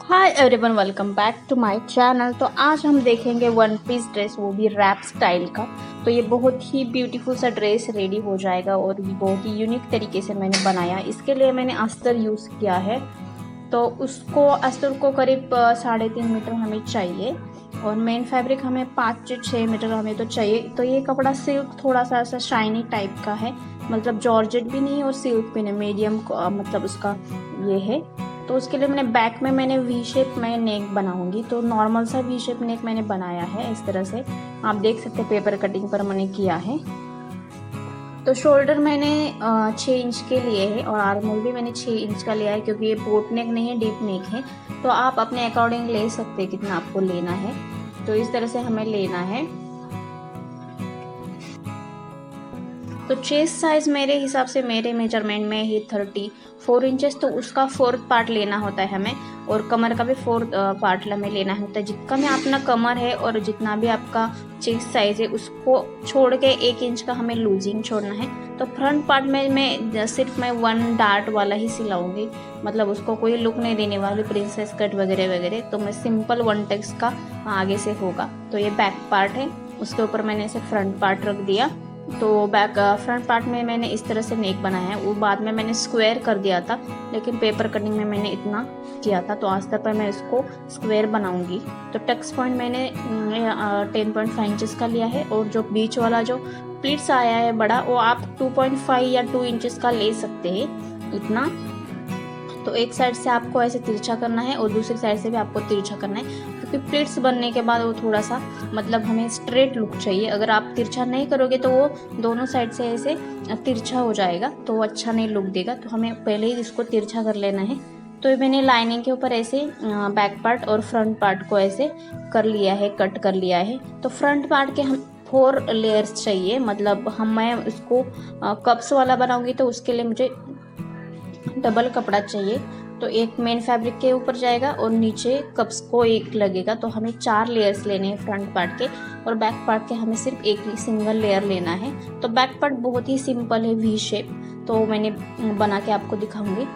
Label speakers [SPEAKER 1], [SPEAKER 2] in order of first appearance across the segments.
[SPEAKER 1] Hi everyone, welcome back to my channel. तो आज हम देखेंगे वन पीस ड्रेस, वो भी रैप स्टाइल का। तो ये बहुत ही ब्यूटीफुल सा ड्रेस रेडी हो जाएगा और बहुत ही यूनिक तरीके से मैंने बनाया। इसके लिए मैंने अस्तर यूज़ किया है। तो उसको अस्तर को करीब 3.5 मीटर हमें चाहिए और मेन फैब्रिक हमें 5 से 6 मीटर हमें तो चाहिए। तो ये कपड़ा सिल्क थोड़ा सा ऐसा शाइनी टाइप का है, मतलब जॉर्जेट भी नहीं और सिल्क भी नहीं, मीडियम मतलब उसका ये है। तो उसके लिए मैंने बैक में मैंने वी शेप में नेक बनाऊंगी। तो नॉर्मल सा वी शेप नेक मैंने बनाया है इस तरह से, आप देख सकते हैं पेपर कटिंग पर मैंने किया है। तो शोल्डर मैंने 6 इंच के लिए है और आर्मोल भी मैंने 6 इंच का लिया है, क्योंकि ये बोट नेक नहीं है, डीप नेक है। तो आप अपने अकॉर्डिंग ले सकते हैं कितना आपको लेना है। तो इस तरह से हमें लेना है। तो चेस्ट साइज मेरे हिसाब से मेरे मेजरमेंट में ही 34 इंचेस, तो उसका 4th पार्ट लेना होता है हमें, और कमर का भी 4th पार्ट हमें लेना होता है। जितना भी अपना कमर है और जितना भी आपका चेस्ट साइज है उसको छोड़ के 1 इंच का हमें लूजिंग छोड़ना है। तो फ्रंट पार्ट में मैं सिर्फ 1 डार्ट वाला ही सिलाऊंगी, मतलब उसको कोई लुक नहीं देने वाली प्रिंसेस कट वगैरह वगैरह। तो मैं सिंपल 1 टेक्स्ट का आगे से होगा। तो ये बैक पार्ट है, उसके ऊपर मैंने इसे फ्रंट पार्ट रख दिया। तो फ्रंट पार्ट में मैंने इस तरह से नेक बनाया है। वो बाद में मैंने स्क्वायर कर दिया था, लेकिन पेपर कटिंग में मैंने इतना किया था। तो आज तक पर मैं इसको स्क्वायर बनाऊंगी। तो टक्स पॉइंट मैंने 10.5 इंचेस का लिया है, और जो बीच वाला जो प्लीट्स आया है बड़ा, वो आप 2.5 या 2 इंचेस का ले सकते हैं इतना। तो एक साइड से आपको ऐसे तिरछा करना है और दूसरी साइड से भी आपको तिरछा करना है, क्योंकि प्लीट्स बनने के बाद वो थोड़ा सा मतलब हमें स्ट्रेट लुक चाहिए। अगर आप तिरछा नहीं करोगे तो वो दोनों साइड से ऐसे तिरछा हो जाएगा, तो वो अच्छा नहीं लुक देगा। तो हमें पहले ही इसको तिरछा कर लेना है। तो मैंने लाइनिंग के ऊपर ऐसे बैक पार्ट और फ्रंट पार्ट को ऐसे कर लिया है, कट कर लिया है। तो फ्रंट पार्ट के हम 4 लेयर्स चाहिए, मतलब मैं उसको कप्स वाला बनाऊंगी, तो उसके लिए मुझे डबल कपड़ा चाहिए। तो एक मेन फैब्रिक के ऊपर जाएगा और नीचे कप्स को एक लगेगा। तो हमें 4 लेयर्स लेने हैं फ्रंट पार्ट के, और बैक पार्ट के हमें सिर्फ एक ही सिंगल लेयर लेना है। तो बैक पार्ट बहुत ही सिंपल है, वी शेप। तो मैंने बना के आपको दिखाऊंगी।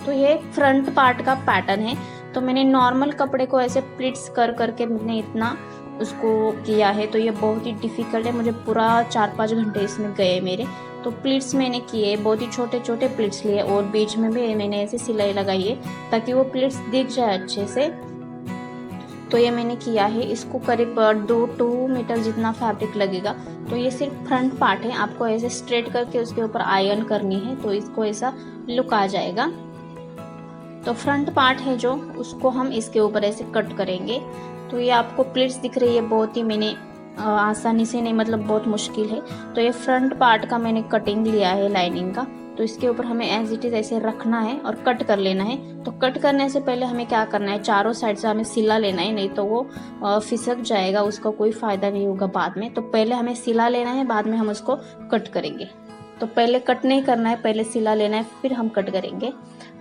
[SPEAKER 1] तो ये फ्रंट पार्ट का पैटर्न है। तो मैंने नॉर्मल कपड़े को ऐसे प्लिट्स कर करके मैंने इतना उसको किया है। तो ये बहुत ही डिफिकल्ट है, मुझे पूरा 4-5 घंटे इसमें गए मेरे। तो प्लिट्स मैंने किए, बहुत ही छोटे छोटे प्लिट्स लिए, और बीच में भी मैंने ऐसे सिलाई लगाई है ताकि वो प्लिट्स दिख जाए अच्छे से। तो ये मैंने किया है। इसको करीब 2 मीटर जितना फैब्रिक लगेगा। तो ये सिर्फ फ्रंट पार्ट है, आपको ऐसे स्ट्रेट करके उसके ऊपर आयरन करनी है, तो इसको ऐसा लुक आ जाएगा। तो फ्रंट पार्ट है जो, उसको हम इसके ऊपर ऐसे कट करेंगे। तो ये आपको प्लिट्स दिख रही है, बहुत ही मैंने आसानी से नहीं, मतलब बहुत मुश्किल है। तो ये फ्रंट पार्ट का मैंने कटिंग लिया है लाइनिंग का। तो इसके ऊपर हमें एज इट इज ऐसे रखना है और कट कर लेना है। तो कट करने से पहले हमें क्या करना है, चारों साइड से हमें सिला लेना है, नहीं तो वो फिसक जाएगा, उसका कोई फायदा नहीं होगा बाद में। तो पहले हमें सिला लेना है, बाद में हम उसको कट करेंगे। तो पहले कट नहीं करना है, पहले सिला लेना है, फिर हम कट करेंगे।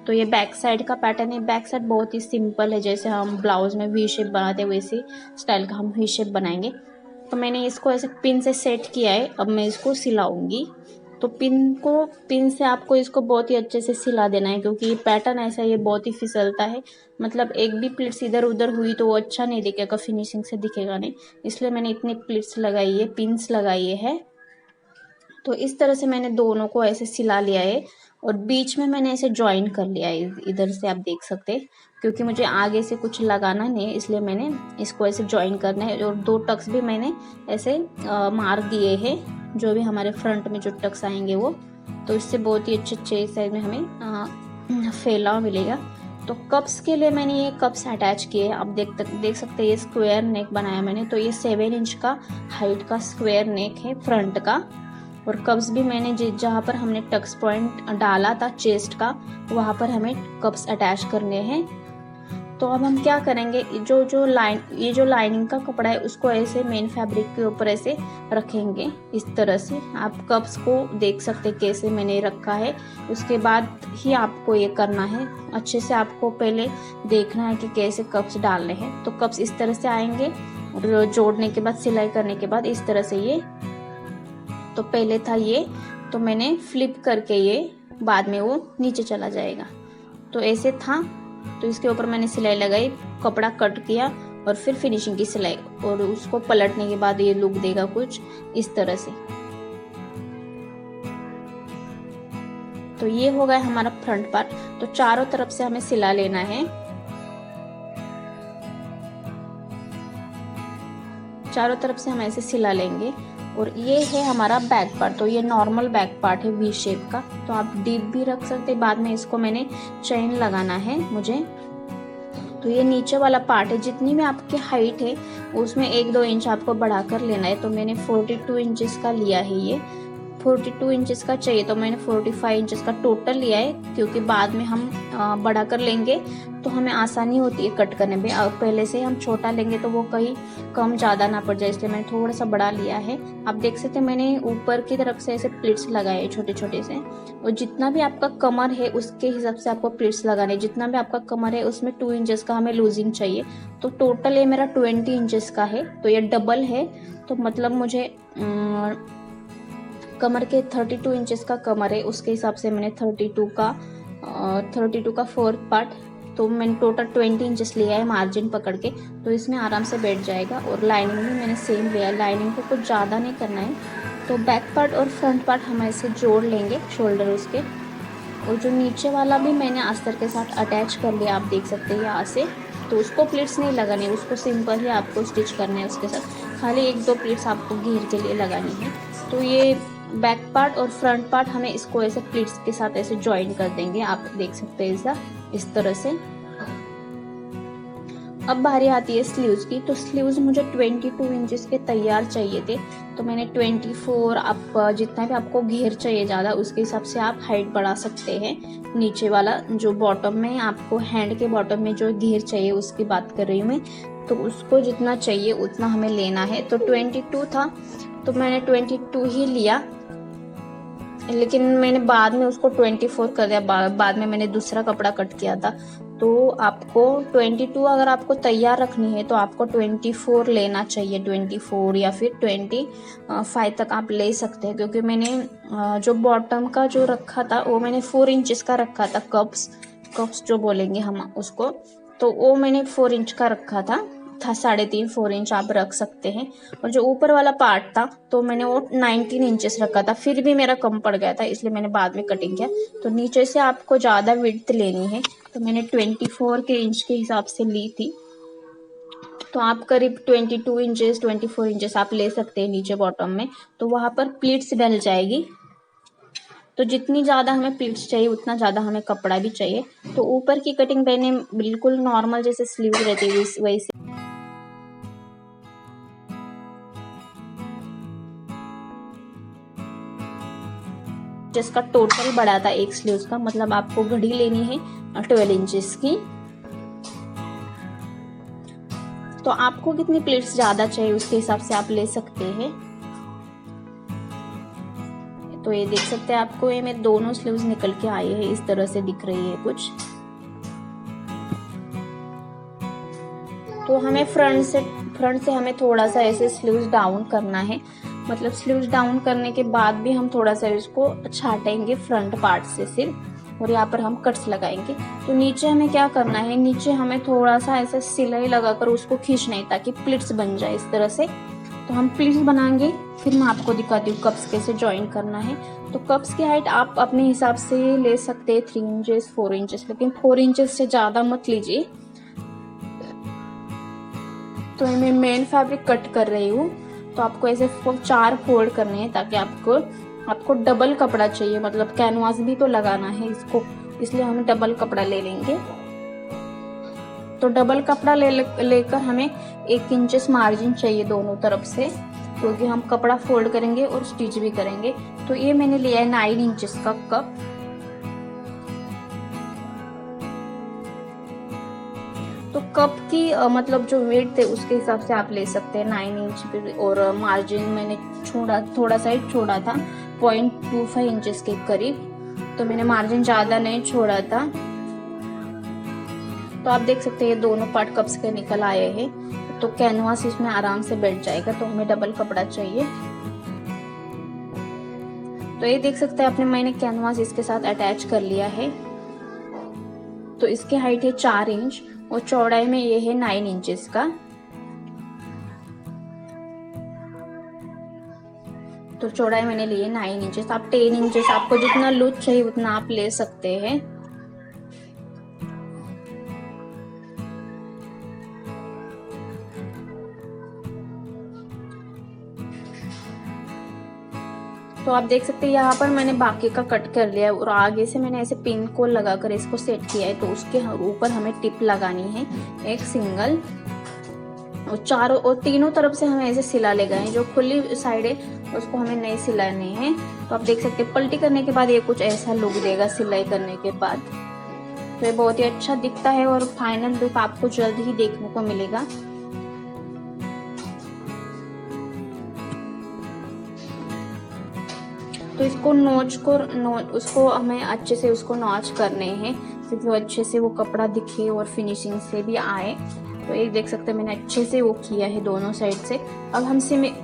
[SPEAKER 1] तो ये बैक साइड का पैटर्न है। बैक साइड बहुत ही सिंपल है, जैसे हम ब्लाउज में वी शेप बनाते हैं वैसे स्टाइल का हम वी शेप बनाएंगे। तो मैंने इसको ऐसे पिन से सेट किया है, अब मैं इसको सिलाऊंगी। तो पिन से आपको इसको बहुत ही अच्छे से सिला देना है, क्योंकि ये पैटर्न ऐसा है, ये बहुत ही फिसलता है। मतलब एक भी प्लिट्स इधर उधर हुई तो वो अच्छा नहीं दिखेगा, फिनिशिंग से दिखेगा नहीं। इसलिए मैंने इतनी प्लिट्स लगाई है, पिन्स लगाई है। तो इस तरह से मैंने दोनों को ऐसे सिला लिया है, और बीच में मैंने ऐसे ज्वाइन कर लिया है, इधर से आप देख सकते हैं। क्योंकि मुझे आगे से कुछ लगाना नहीं है, इसलिए मैंने इसको ऐसे ज्वाइन करना है। और 2 टक्स भी मैंने ऐसे मार दिए हैं, जो भी हमारे फ्रंट में जो टक्स आएंगे वो। तो इससे बहुत ही अच्छे साइज में हमें फैलाव मिलेगा। तो कप्स के लिए मैंने ये कप्स अटैच किए हैं, आप देख सकते हैं। ये स्क्वायर नेक बनाया मैंने। तो ये 7 इंच का हाइट का स्क्वायर नेक है फ्रंट का। और कप्स भी मैंने जहाँ पर हमने टक्स पॉइंट डाला था चेस्ट का, वहाँ पर हमें कप्स अटैच करने हैं। तो अब हम क्या करेंगे, ये जो लाइनिंग का कपड़ा है उसको ऐसे मेन फैब्रिक के ऊपर ऐसे रखेंगे इस तरह से। आप कप्स को देख सकते हैं कैसे मैंने रखा है। उसके बाद ही आपको ये करना है, अच्छे से आपको पहले देखना है कि कैसे कप्स डालने हैं। तो कप्स इस तरह से आएंगे, और जोड़ने के बाद सिलाई करने के बाद इस तरह से ये। तो पहले था ये, तो मैंने फ्लिप करके ये बाद में वो नीचे चला जाएगा। तो ऐसे था। तो इसके ऊपर मैंने सिलाई लगाई, कपड़ा कट किया और फिर फिनिशिंग की सिलाई, और उसको पलटने के बाद ये लुक देगा कुछ इस तरह से। तो ये हो गया हमारा फ्रंट पार्ट। तो चारों तरफ से हमें सिला लेना है, चारों तरफ से हम ऐसे सिला लेंगे। और ये है हमारा बैक पार्ट। तो ये नॉर्मल बैक पार्ट है वी शेप का, तो आप डीप भी रख सकते हैं। बाद में इसको मैंने चेन लगाना है मुझे। तो ये नीचे वाला पार्ट है, जितनी भी आपकी हाइट है उसमें 1-2 इंच आपको बढ़ाकर लेना है। तो मैंने 42 इंचेस का लिया है, ये 42 इंचेस का चाहिए, तो मैंने 45 इंचेस का टोटल लिया है, क्योंकि बाद में हम बड़ा कर लेंगे तो हमें आसानी होती है कट करने में। और पहले से हम छोटा लेंगे तो वो कहीं कम ज़्यादा ना पड़ जाए, इसलिए मैंने थोड़ा सा बड़ा लिया है। आप देख सकते हैं मैंने ऊपर की तरफ से ऐसे प्लीट्स लगाए छोटे छोटे से। और जितना भी आपका कमर है उसके हिसाब से आपको प्लीट्स लगाने, जितना भी आपका कमर है उसमें 2 इंचेस का हमें लूजिंग चाहिए। तो टोटल ये मेरा 20 इंचेस का है, तो ये डबल है। तो मतलब मुझे कमर के 32 इंचेस का कमर है, उसके हिसाब से मैंने 32 का फोर्थ पार्ट, तो मैंने टोटल 20 इंचेस लिया है मार्जिन पकड़ के। तो इसमें आराम से बैठ जाएगा। और लाइनिंग भी मैंने सेम लिया है, लाइनिंग को कुछ ज़्यादा नहीं करना है। तो बैक पार्ट और फ्रंट पार्ट हम ऐसे जोड़ लेंगे शोल्डर उसके। और जो नीचे वाला भी मैंने अस्तर के साथ अटैच कर लिया, आप देख सकते हैं यहाँ से। तो उसको प्लीट्स नहीं लगानी, उसको सिंपल ही आपको स्टिच करना है उसके साथ, खाली 1-2 प्लीट्स आपको घेर के लिए लगानी है। तो ये बैक पार्ट और फ्रंट पार्ट हमें इसको ऐसे प्लीट्स के साथ ऐसे ज्वाइन कर देंगे, आप देख सकते हैं ऐसा इस तरह से। अब बारी आती है स्लीव्स की। तो स्लीव्स मुझे 22 इंचेस के तैयार चाहिए थे, तो मैंने 24, आप जितना भी आपको घेर चाहिए ज़्यादा उसके हिसाब से आप हाइट बढ़ा सकते हैं। नीचे वाला जो बॉटम में आपको हैंड के बॉटम में जो घेर चाहिए उसकी बात कर रही हूँ मैं, तो उसको जितना चाहिए उतना हमें लेना है। तो 22 था तो मैंने 22 ही लिया, लेकिन मैंने बाद में उसको 24 कर दिया। बाद में मैंने दूसरा कपड़ा कट किया था। तो आपको 22 अगर आपको तैयार रखनी है तो आपको 24 लेना चाहिए, 24 या फिर 25 तक आप ले सकते हैं। क्योंकि मैंने जो बॉटम का जो रखा था वो मैंने 4 इंचेस का रखा था, कप्स जो बोलेंगे हम उसको, तो वो मैंने 4 इंच का रखा था 3.5-4 इंच आप रख सकते हैं। और जो ऊपर वाला पार्ट था तो मैंने वो 19 इंचेस रखा था, फिर भी मेरा कम पड़ गया था, इसलिए मैंने बाद में कटिंग किया। तो नीचे से आपको ज़्यादा विड्थ लेनी है, तो मैंने 24 के इंच के हिसाब से ली थी। तो आप करीब 22 इंचेस 24 इंचेस आप ले सकते हैं नीचे बॉटम में। तो वहाँ पर प्लीट्स डल जाएगी। तो जितनी ज़्यादा हमें प्लीट्स चाहिए उतना ज़्यादा हमें कपड़ा भी चाहिए। तो ऊपर की कटिंग मैंने बिल्कुल नॉर्मल जैसे स्लीव रहती है वैसे जिसका टोटल बड़ा था एक स्लीव्स का, मतलब आपको घड़ी लेनी है 12 इंचेस की। तो आपको कितनी प्लेट्स ज्यादा चाहिए उसके हिसाब से आप ले सकते हैं। तो ये देख सकते हैं आपको ये मेरे दोनों स्लीव्स निकल के आए हैं, इस तरह से दिख रही है कुछ। तो हमें फ्रंट से हमें थोड़ा सा ऐसे स्लीव्स डाउन करना है, मतलब स्लीव्स डाउन करने के बाद भी हम थोड़ा सा इसको छाटेंगे फ्रंट पार्ट से सिर्फ, और यहाँ पर हम कट्स लगाएंगे। तो नीचे हमें क्या करना है, नीचे हमें थोड़ा सा ऐसे सिलाई लगाकर उसको खींचना है ताकि प्लिट्स बन जाए इस तरह से। तो हम प्लिट्स बनाएंगे, फिर मैं आपको दिखाती हूँ कप्स कैसे ज्वाइन करना है। तो कप्स की हाइट आप अपने हिसाब से ले सकते हैं 3 इंचेस 4 इंचेस, लेकिन 4 इंचेस से ज़्यादा मत लीजिए। तो मैं मेन फैब्रिक कट कर रही हूँ, तो आपको ऐसे 4 फोल्ड करने हैं ताकि आपको डबल कपड़ा चाहिए, मतलब कैनवास भी तो लगाना है इसको, इसलिए हम डबल कपड़ा ले लेंगे। तो डबल कपड़ा लेकर हमें 1 इंचेस मार्जिन चाहिए दोनों तरफ से, क्योंकि हम कपड़ा फोल्ड करेंगे और स्टिच भी करेंगे। तो ये मैंने लिया है 9 इंचेस का कप। तो कप की मतलब जो वेट थे उसके हिसाब से आप ले सकते हैं 9 इंच पे, और मार्जिन मैंने थोड़ा सा ही छोड़ा था 0.25 इंचेस के करीब, तो मैंने मार्जिन ज़्यादा नहीं छोड़ा था। तो आप देख सकते हैं ये दोनों पार्ट कप्स के निकल आए हैं, तो कैनवास इसमें आराम से बैठ जाएगा। तो हमें डबल कपड़ा चाहिए। तो ये देख सकते हैं आपने मैंने कैनवास इसके साथ अटैच कर लिया है। तो इसकी हाइट है 4 इंच और चौड़ाई में ये है 9 इंचेस का। तो चौड़ाई मैंने ली है 9 इंचेस। आप 10 इंचेस आपको जितना लूज चाहिए उतना आप ले सकते हैं। तो आप देख सकते हैं यहाँ पर मैंने बाकी का कट कर लिया है और आगे से मैंने ऐसे पिन को लगाकर इसको सेट किया है। तो उसके ऊपर हमें टिप लगानी है एक सिंगल, और चारों और तीनों तरफ से हमें ऐसे सिला ले गए। जो खुली साइड है उसको हमें नहीं सिलानी है। तो आप देख सकते हैं पलटी करने के बाद ये कुछ ऐसा लुक देगा सिलाई करने के बाद। तो ये बहुत ही अच्छा दिखता है और फाइनल लुक आपको जल्द ही देखने को मिलेगा। तो इसको उसको हमें अच्छे से उसको नॉच करने हैं क्योंकि वो अच्छे से वो कपड़ा दिखे और फिनिशिंग से भी आए। तो एक देख सकते हैं मैंने अच्छे से वो किया है दोनों साइड से। अब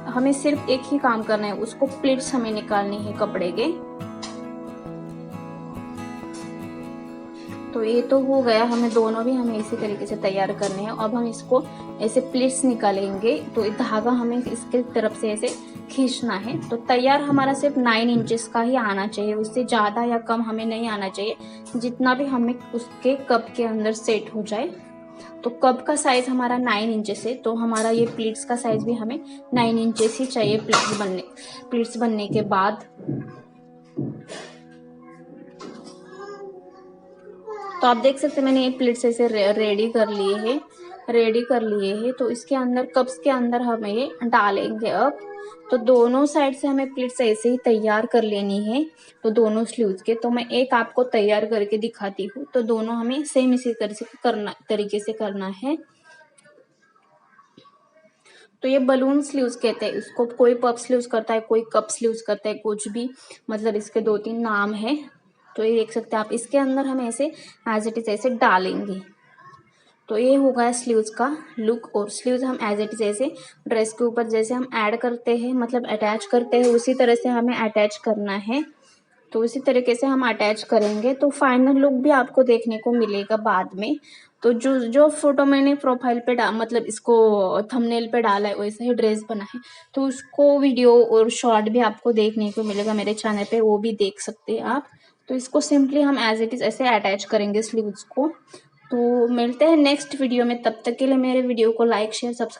[SPEAKER 1] हमें सिर्फ एक ही काम करना है, उसको प्लीट्स हमें निकालनी है कपड़े के। तो ये तो हो गया, हमें दोनों भी हमें इसी तरीके से तैयार करने हैं। अब हम इसको ऐसे प्लीट्स निकालेंगे। तो धागा हमें इसके तरफ से ऐसे खींचना है। तो तैयार हमारा सिर्फ 9 इंचेस का ही आना चाहिए, उससे ज़्यादा या कम हमें नहीं आना चाहिए, जितना भी हमें उसके कप के अंदर सेट हो जाए। तो कप का साइज हमारा 9 इंचेस है, तो हमारा ये प्लीट्स का साइज भी हमें 9 इंचेस ही चाहिए प्लीट्स बनने के बाद। तो आप देख सकते हैं मैंने ये प्लेट्स ऐसे रेडी कर लिए हैं। तो इसके अंदर कप्स के अंदर हम ये डालेंगे अब। तो दोनों साइड से हमें प्लेट्स ऐसे ही तैयार कर लेनी है। तो दोनों स्लीव्स के तो मैं एक आपको तैयार करके दिखाती हूँ। तो दोनों हमें सेम इसी तरीके से करना है। तो ये बलून स्लीव्स कहते हैं इसको, कोई पफ स्लीव्स करता है, कोई कप स्लीव्स करता है, कुछ भी, मतलब इसके 2-3 नाम है। तो ये देख सकते हैं आप, इसके अंदर हम ऐसे एज इट इज ऐसे डालेंगे। तो ये हो गया स्लीव्स का लुक। और स्लीव्स हम एज इट इज ऐसे ड्रेस के ऊपर जैसे हम ऐड करते हैं, मतलब अटैच करते हैं, उसी तरह से हमें अटैच करना है। तो इसी तरीके से हम अटैच करेंगे तो फाइनल लुक भी आपको देखने को मिलेगा बाद में। तो जो फोटो मैंने प्रोफाइल पे मतलब इसको थंबनेल पे डाला है वैसा ही ड्रेस बना है। तो उसको वीडियो और शॉर्ट भी आपको देखने को मिलेगा मेरे चैनल पे, वो भी देख सकते हैं आप। तो इसको सिंपली हम एज इट इज ऐसे अटैच करेंगे स्लीव्स को। तो मिलते हैं नेक्स्ट वीडियो में, तब तक के लिए मेरे वीडियो को लाइक शेयर सब्सक्राइब